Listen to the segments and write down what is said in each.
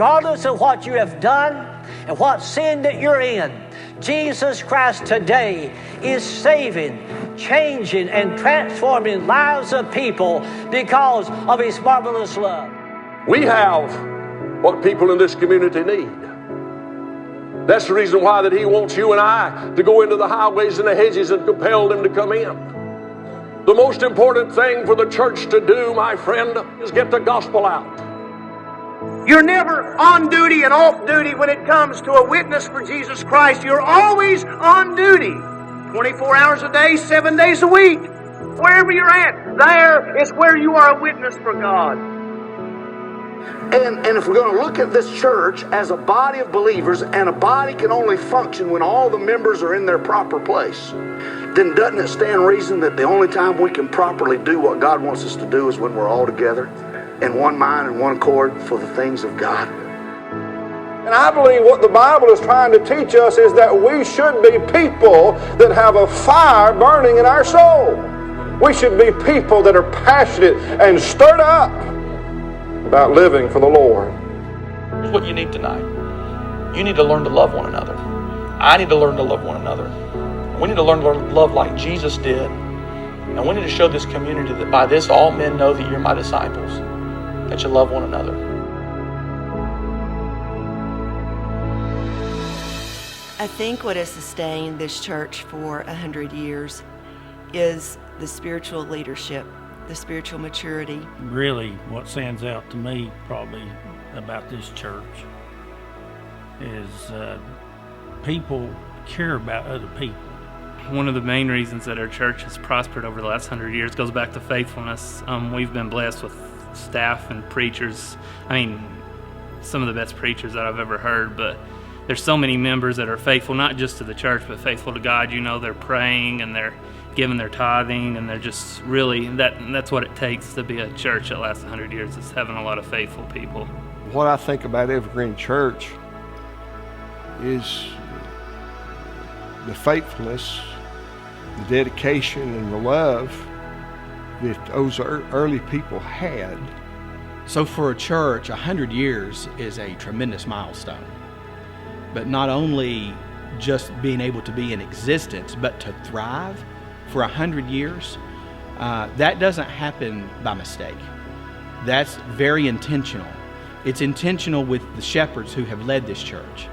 regardless of what you have done and what sin that you're in, Jesus Christ today is saving, changing, and transforming lives of people because of His marvelous love. We have what people in this community need. That's the reason why that He wants you and I to go into the highways and the hedges and compel them to come in. The most important thing for the church to do, my friend, is get the gospel out. You're never on duty and off duty when it comes to a witness for Jesus Christ. You're always on duty. 24 hours a day, 7 days a week. Wherever you're at, there is where you are a witness for God. And if we're going to look at this church as a body of believers, and a body can only function when all the members are in their proper place, then doesn't it stand reason that the only time we can properly do what God wants us to do is when we're all together in one mind and one accord for the things of God? And I believe what the Bible is trying to teach us is that we should be people that have a fire burning in our soul. We should be people that are passionate and stirred up about living for the Lord. Here's what you need tonight. You need to learn to love one another. I need to learn to love one another. We need to learn to love like Jesus did. And we need to show this community that by this all men know that you're my disciples, that you love one another. I think what has sustained this church for 100 years is the spiritual leadership, the spiritual maturity. Really, what stands out to me probably about this church is people care about other people. One of the main reasons that our church has prospered over the last 100 years goes back to faithfulness. We've been blessed with staff and preachers. I mean, some of the best preachers that I've ever heard, but there's so many members that are faithful, not just to the church, but faithful to God. You know, they're praying and they're giving their tithing, and they're just really, that's what it takes to be a church that lasts 100 years, is having a lot of faithful people. What I think about Evergreen Church is the faithfulness, the dedication, and the love that those early people had. So for a church, 100 years is a tremendous milestone. But not only just being able to be in existence, but to thrive for 100 years, that doesn't happen by mistake. That's very intentional. It's intentional with the shepherds who have led this church.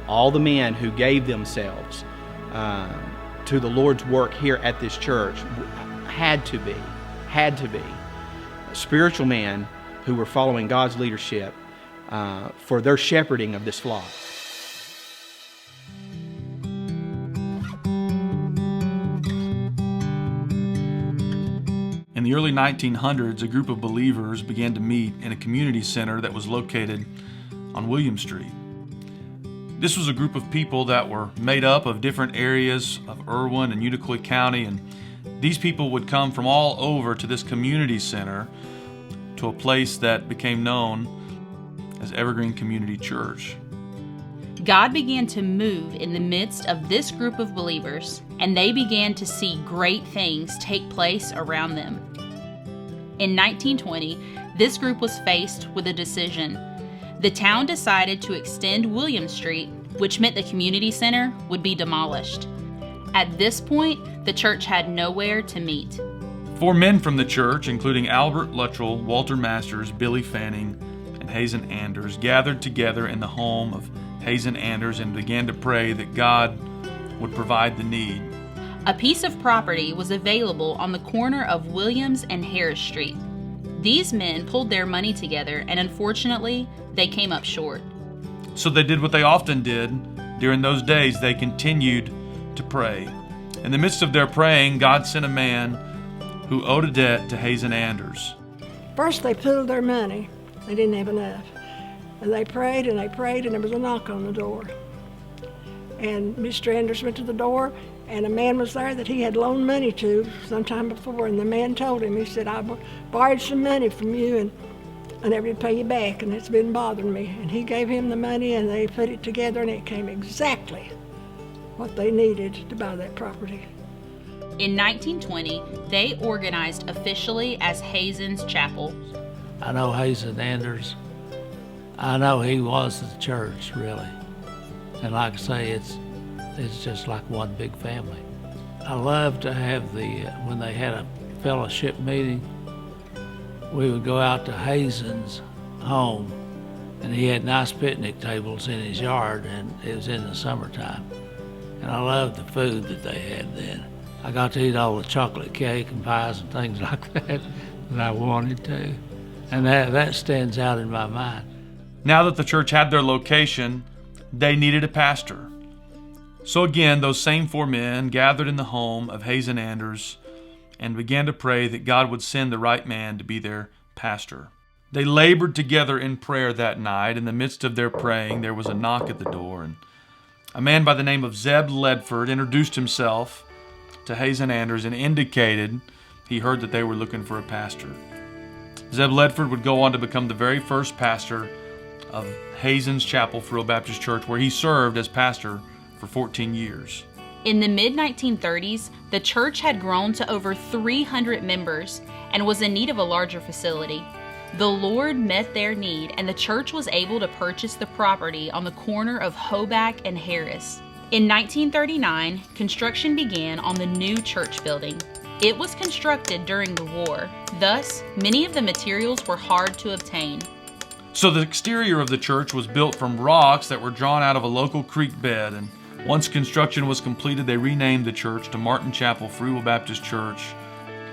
All the men who gave themselves to the Lord's work here at this church had to be spiritual men who were following God's leadership for their shepherding of this flock. In the early 1900s, a group of believers began to meet in a community center that was located on William Street. This was a group of people that were made up of different areas of Irwin and Unicoi County, and these people would come from all over to this community center, to a place that became known as Evergreen Community Church. God began to move in the midst of this group of believers, and they began to see great things take place around them. In 1920, this group was faced with a decision. The town decided to extend William Street, which meant the community center would be demolished. At this point, the church had nowhere to meet. 4 men from the church, including Albert Luttrell, Walter Masters, Billy Fanning, and Hazen Anders, gathered together in the home of Hazen Anders and began to pray that God would provide the need. A piece of property was available on the corner of Williams and Harris Street. These men pulled their money together, and unfortunately, they came up short. So they did what they often did during those days. They continued to pray. In the midst of their praying, God sent a man who owed a debt to Hazen Anders. First, they pooled their money. They didn't have enough. And they prayed, and there was a knock on the door. And Mr. Anders went to the door, and a man was there that he had loaned money to sometime before, and the man told him, he said, I borrowed some money from you, and I never did pay you back, and it's been bothering me. And he gave him the money, and they put it together, and it came exactly what they needed to buy that property. In 1920, they organized officially as Hazen's Chapel. I know Hazen Anders. I know he was the church, really. And like I say, it's just like one big family. I love to have when they had a fellowship meeting, we would go out to Hazen's home, and he had nice picnic tables in his yard, and it was in the summertime. And I loved the food that they had then. I got to eat all the chocolate cake and pies and things like that I wanted to. And that stands out in my mind. Now that the church had their location, they needed a pastor. So again, those same 4 men gathered in the home of Hazen Anders and began to pray that God would send the right man to be their pastor. They labored together in prayer that night. In the midst of their praying, there was a knock at the door, and a man by the name of Zeb Ledford introduced himself to Hazen Anders and indicated he heard that they were looking for a pastor. Zeb Ledford would go on to become the very first pastor of Hazen's Chapel for Real Baptist Church, where he served as pastor for 14 years. In the mid-1930s, the church had grown to over 300 members and was in need of a larger facility. The Lord met their need, and the church was able to purchase the property on the corner of Hoback and Harris. In 1939, construction began on the new church building. It was constructed during the war, thus, many of the materials were hard to obtain. So the exterior of the church was built from rocks that were drawn out of a local creek bed, and once construction was completed, they renamed the church to Martin Chapel Free Will Baptist Church.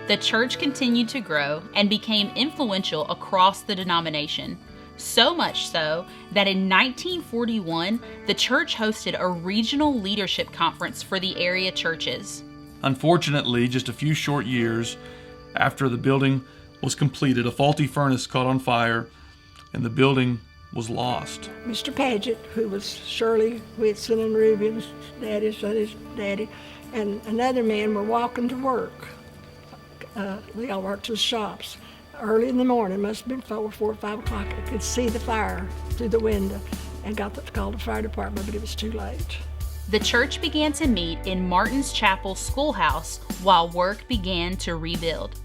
The church continued to grow and became influential across the denomination, so much so that in 1941, the church hosted a regional leadership conference for the area churches. Unfortunately, just a few short years after the building was completed, a faulty furnace caught on fire and the building was lost. Mr. Paget, who was Shirley Whitson and Reuben's daddy, and another man were walking to work. They all worked to the shops. Early in the morning, must have been 4 or 5 o'clock, I could see the fire through the window and called the fire department, but it was too late. The church began to meet in Martin's Chapel schoolhouse while work began to rebuild.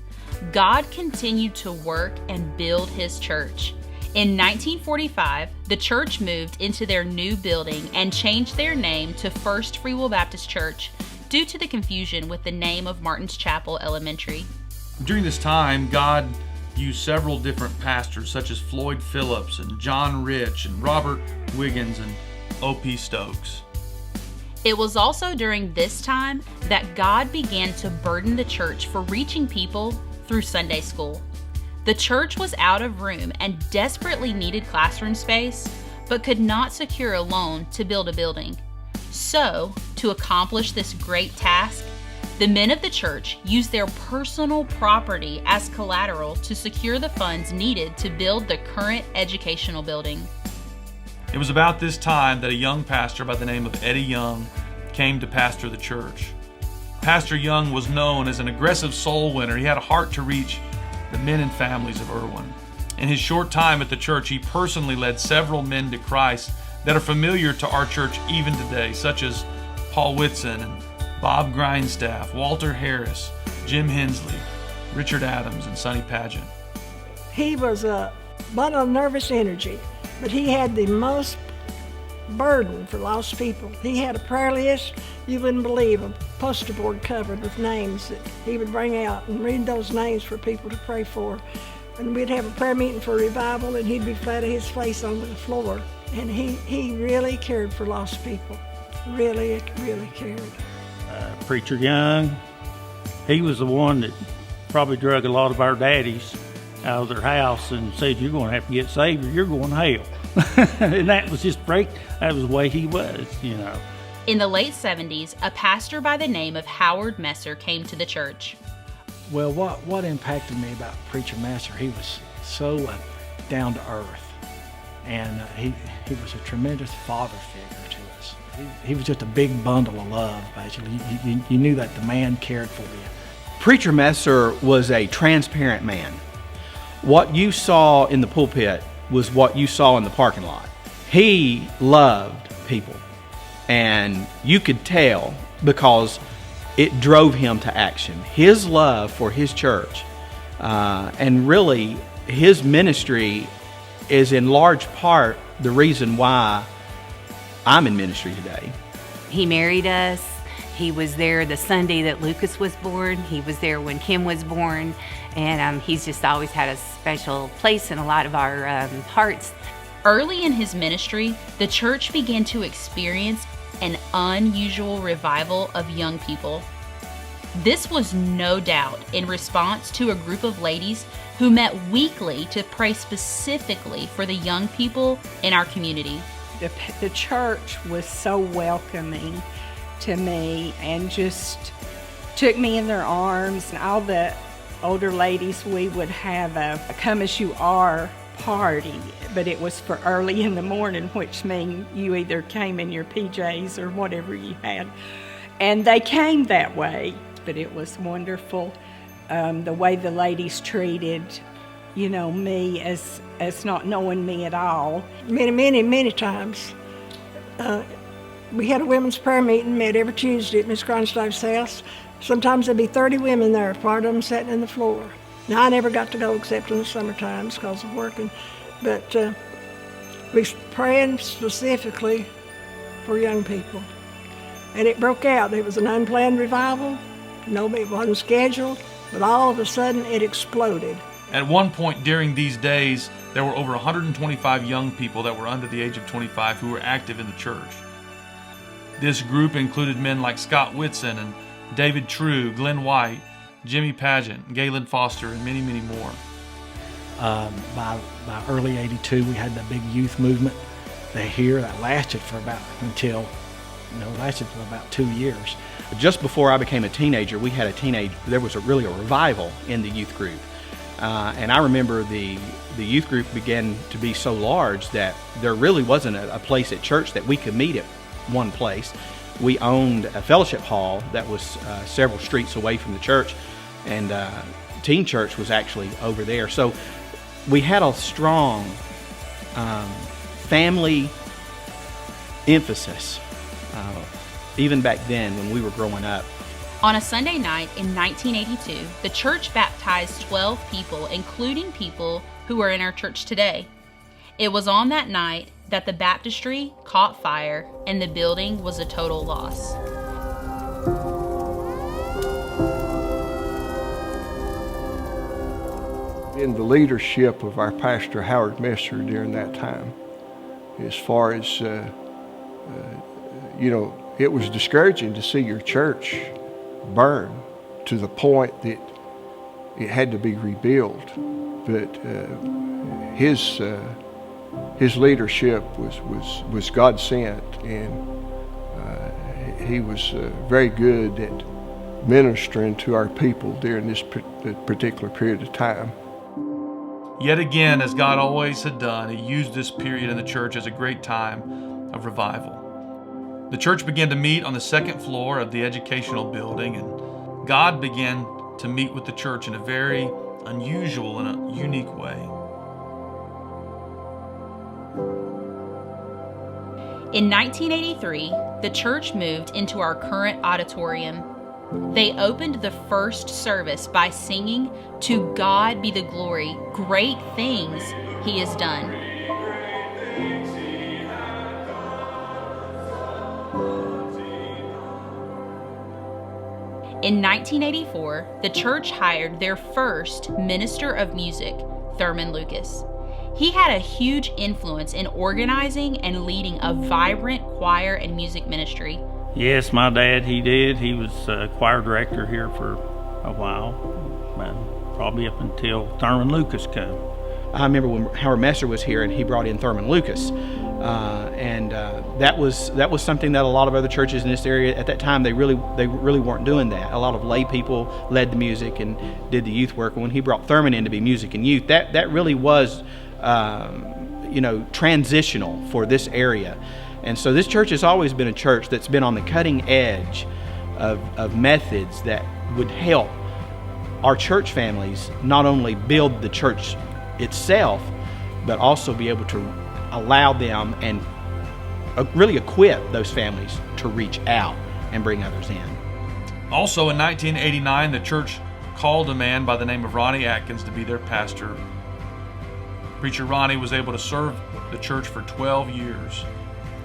God continued to work and build his church. In 1945, the church moved into their new building and changed their name to First Free Will Baptist Church due to the confusion with the name of Martin's Chapel Elementary. During this time, God used several different pastors such as Floyd Phillips and John Rich and Robert Wiggins and O.P. Stokes. It was also during this time that God began to burden the church for reaching people through Sunday school. The church was out of room and desperately needed classroom space, but could not secure a loan to build a building. So, to accomplish this great task, the men of the church used their personal property as collateral to secure the funds needed to build the current educational building. It was about this time that a young pastor by the name of Eddie Young came to pastor the church. Pastor Young was known as an aggressive soul winner. He had a heart to reach the men and families of Irwin. In his short time at the church, he personally led several men to Christ that are familiar to our church even today, such as Paul Whitson and Bob Grindstaff, Walter Harris, Jim Hensley, Richard Adams, and Sonny Pageant. He was a bundle of nervous energy, but he had the most burden for lost people. He had a prayer list you wouldn't believe, a poster board covered with names that he would bring out and read those names for people to pray for. And we'd have a prayer meeting for revival, and he'd be flat on his face on the floor. And he really cared for lost people. Really cared. Preacher Young, he was the one that probably drug a lot of our daddies out of their house and said, "You're going to have to get saved or you're going to hell." And that was just that was the way he was, you know. In the late 70s, a pastor by the name of Howard Messer came to the church. Well, what impacted me about Preacher Messer, he was so down to earth, and he was a tremendous father figure to us. He was just a big bundle of love, basically. You knew that the man cared for you. Preacher Messer was a transparent man. What you saw in the pulpit was what you saw in the parking lot. He loved people, and you could tell because it drove him to action. His love for his church and really his ministry, is in large part the reason why I'm in ministry today. He married us. He was there the Sunday that Lucas was born. He was there when Kim was born. And he's just always had a special place in a lot of our hearts. Early in his ministry, the church began to experience an unusual revival of young people. This was no doubt in response to a group of ladies who met weekly to pray specifically for the young people in our community. The church was so welcoming to me and just took me in their arms. And all the older ladies, we would have a come as you are party, but it was for early in the morning, which means you either came in your PJs or whatever you had. And they came that way, but it was wonderful. The way the ladies treated, me as not knowing me at all. Many times. We had a women's prayer meeting, met every Tuesday at Miss Grindstaff's house. Sometimes there'd be 30 women there, part of them sitting on the floor. Now, I never got to go except in the summer times because of working, but we was praying specifically for young people. And it broke out. It was an unplanned revival. It wasn't scheduled, but all of a sudden it exploded. At one point during these days, there were over 125 young people that were under the age of 25 who were active in the church. This group included men like Scott Whitson and David True, Glenn White, Jimmy Pageant, Galen Foster, and many, many more. By early '82, we had the big youth movement that lasted for about 2 years. Just before I became a teenager, there was really a revival in the youth group. And I remember the youth group began to be so large that there really wasn't a place at church that we could meet at one place. We owned a fellowship hall that was several streets away from the church, and teen church was actually over there. So we had a strong family emphasis even back then when we were growing up. On a Sunday night in 1982, the church baptized 12 people, including people who are in our church today. It was on that night that the baptistry caught fire and the building was a total loss. In the leadership of our pastor Howard Messer during that time, as far as it was discouraging to see your church burn to the point that it had to be rebuilt. But his leadership was God sent, and he was very good at ministering to our people during this particular period of time. Yet again, as God always had done, He used this period in the church as a great time of revival. The church began to meet on the second floor of the educational building, and God began to meet with the church in a very unusual and a unique way. In 1983, the church moved into our current auditorium. They opened the first service by singing, "To God be the glory, great things He has done." In 1984, the church hired their first minister of music, Thurman Lucas. He had a huge influence in organizing and leading a vibrant choir and music ministry. Yes, my dad, he did. He was choir director here for a while, probably up until Thurman Lucas came. I remember when Howard Messer was here and he brought in Thurman Lucas. That was something that a lot of other churches in this area at that time, they really weren't doing that. A lot of lay people led the music and did the youth work. And when he brought Thurman in to be music and youth, that really was transitional for this area. And so this church has always been a church that's been on the cutting edge of methods that would help our church families not only build the church itself, but also be able to allow them and really equip those families to reach out and bring others in. Also in 1989, the church called a man by the name of Ronnie Atkins to be their pastor. Preacher Ronnie was able to serve the church for 12 years.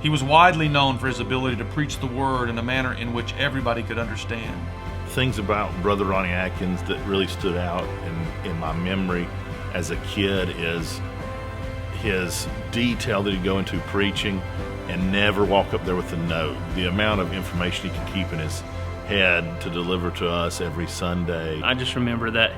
He was widely known for his ability to preach the word in a manner in which everybody could understand. Things about Brother Ronnie Atkins that really stood out in my memory as a kid is his detail that he'd go into preaching and never walk up there with a note. The amount of information he could keep in his head to deliver to us every Sunday. I just remember that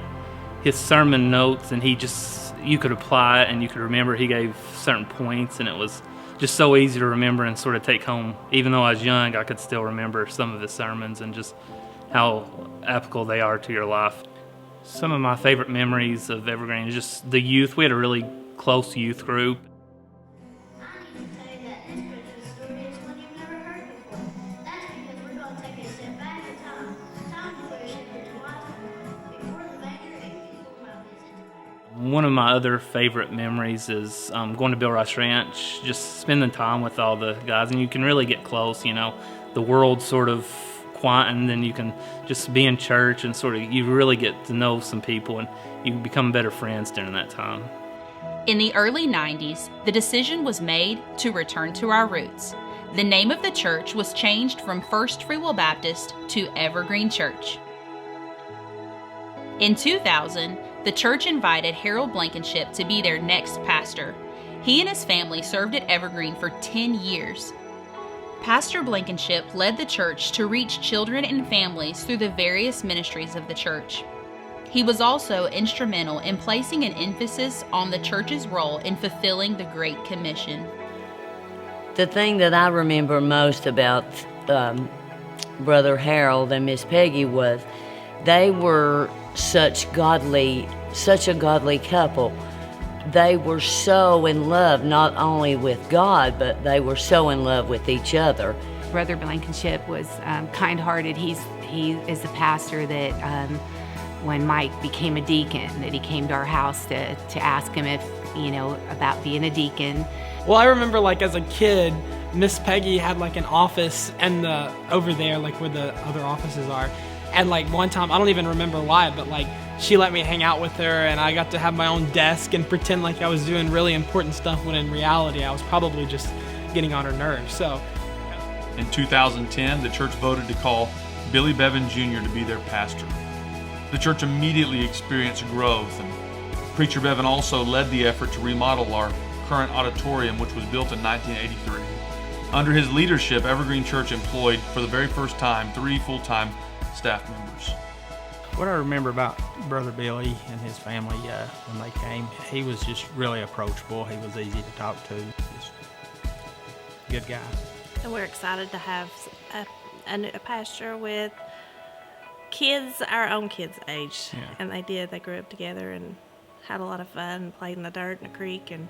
his sermon notes, and you could apply it and you could remember. He gave certain points, and it was just so easy to remember and sort of take home. Even though I was young, I could still remember some of his sermons and just how applicable they are to your life. Some of my favorite memories of Evergreen is just the youth. We had a really close youth group. One of my other favorite memories is going to Bill Rice Ranch, just spending time with all the guys, and you can really get close, you know. The world's sort of quiet, and then you can just be in church and sort of, you really get to know some people, and you become better friends during that time. In the early 90s, the decision was made to return to our roots. The name of the church was changed from First Free Will Baptist to Evergreen Church. In 2000, the church invited Harold Blankenship to be their next pastor. He and his family served at Evergreen for 10 years. Pastor Blankenship led the church to reach children and families through the various ministries of the church. He was also instrumental in placing an emphasis on the church's role in fulfilling the Great Commission. The thing that I remember most about Brother Harold and Miss Peggy was they were such a godly couple. They were so in love, not only with God, but they were so in love with each other. Brother Blankenship was kind-hearted. He is a pastor that when Mike became a deacon, that he came to our house to ask him if, about being a deacon. Well, I remember as a kid, Miss Peggy had an office and over there where the other offices are. And one time, I don't even remember why, but she let me hang out with her, and I got to have my own desk and pretend I was doing really important stuff when in reality I was probably just getting on her nerves. So, in 2010, the church voted to call Billy Bevan Jr. to be their pastor. The church immediately experienced growth, and Preacher Bevan also led the effort to remodel our current auditorium, which was built in 1983. Under his leadership, Evergreen Church employed, for the very first time, 3 full-time staff members. What I remember about Brother Billy and his family when they came, he was just really approachable. He was easy to talk to. Just a good guy. And we're excited to have a pastor with kids, our own kids' age. Yeah. And they grew up together and had a lot of fun, played in the dirt in the creek, and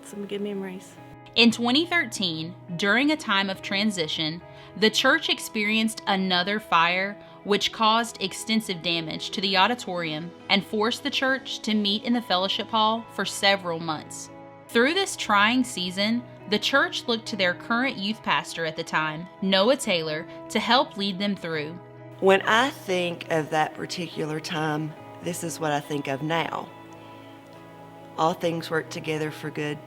some good memories. In 2013, during a time of transition, the church experienced another fire which caused extensive damage to the auditorium and forced the church to meet in the fellowship hall for several months. Through this trying season, the church looked to their current youth pastor at the time, Noah Taylor, to help lead them through. When I think of that particular time, this is what I think of now. All things work together for good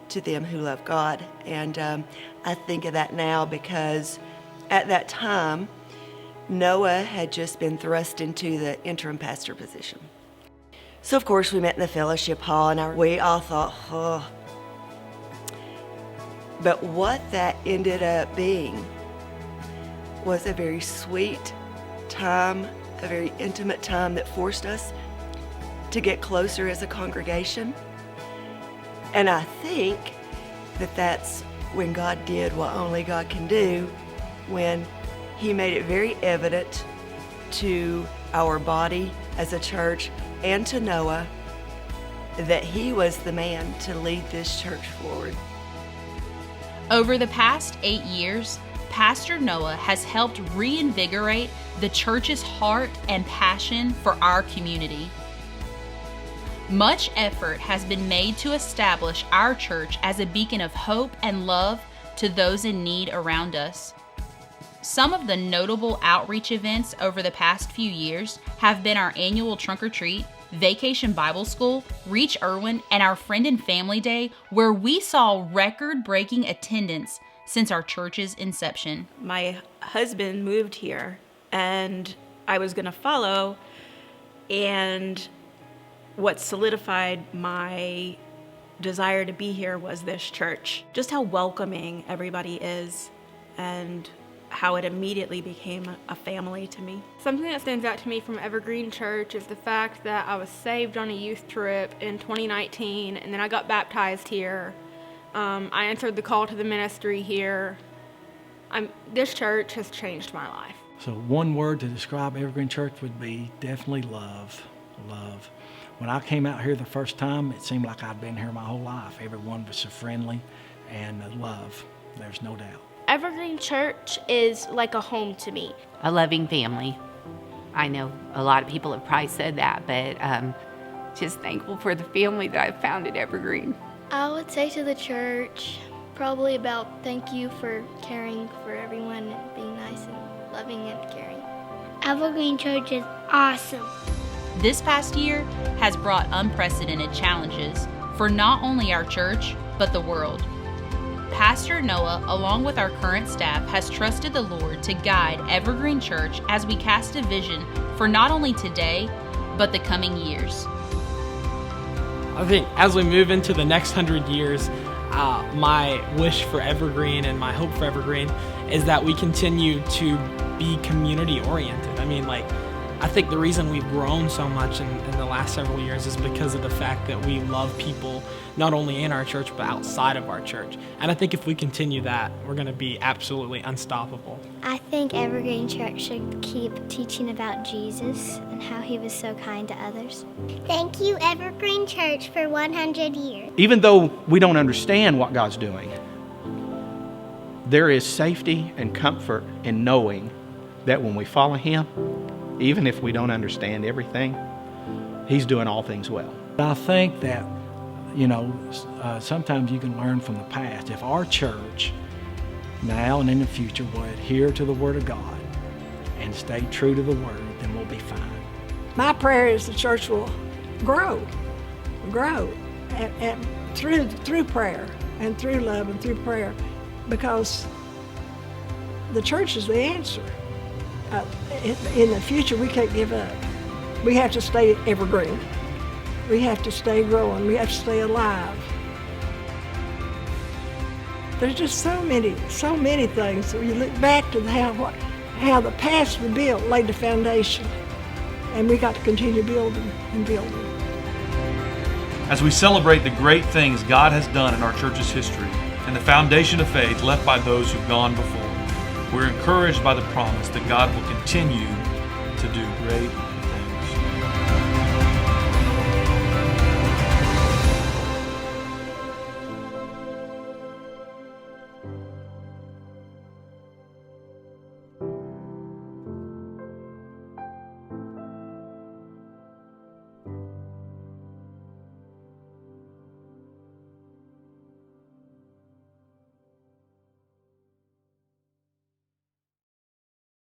to them who love God. And I think of that now because at that time, Noah had just been thrust into the interim pastor position. So of course we met in the fellowship hall and we all thought, oh. But what that ended up being was a very sweet time, a very intimate time that forced us to get closer as a congregation. And I think that that's when God did what only God can do, when He made it very evident to our body as a church and to Noah that he was the man to lead this church forward. Over the past 8 years, Pastor Noah has helped reinvigorate the church's heart and passion for our community. Much effort has been made to establish our church as a beacon of hope and love to those in need around us. Some of the notable outreach events over the past few years have been our annual trunk or treat, Vacation Bible School, Reach Irwin, and our Friend and Family Day, where we saw record-breaking attendance since our church's inception. My husband moved here, and I was going to follow, and what solidified my desire to be here was this church. Just how welcoming everybody is, and how it immediately became a family to me. Something that stands out to me from Evergreen Church is the fact that I was saved on a youth trip in 2019, and then I got baptized here. I answered the call to the ministry here. This church has changed my life. So one word to describe Evergreen Church would be definitely love. Love. When I came out here the first time, it seemed like I'd been here my whole life. Everyone was so friendly, and love, there's no doubt. Evergreen Church is like a home to me. A loving family. I know a lot of people have probably said that, but just thankful for the family that I've found at Evergreen. I would say to the church probably about thank you for caring for everyone and being nice and loving and caring. Evergreen Church is awesome. This past year has brought unprecedented challenges for not only our church, but the world. Pastor Noah, along with our current staff, has trusted the Lord to guide Evergreen Church as we cast a vision for not only today, but the coming years. I think as we move into the next 100 years, my wish for Evergreen and my hope for Evergreen is that we continue to be community oriented. I think the reason we've grown so much in the last several years is because of the fact that we love people not only in our church but outside of our church. And I think if we continue that, we're going to be absolutely unstoppable. I think Evergreen Church should keep teaching about Jesus and how he was so kind to others. Thank you, Evergreen Church, for 100 years. Even though we don't understand what God's doing, there is safety and comfort in knowing that when we follow him, even if we don't understand everything, he's doing all things well. I think that, sometimes you can learn from the past. If our church, now and in the future, will adhere to the Word of God and stay true to the Word, then we'll be fine. My prayer is the church will grow, and through prayer and through love and through prayer, because the church is the answer. In the future, we can't give up. We have to stay evergreen. We have to stay growing. We have to stay alive. There's just so many things. We look back to how the past was built, laid the foundation, and we got to continue building and building. As we celebrate the great things God has done in our church's history and the foundation of faith left by those who've gone before, we're encouraged by the promise that God will continue to do great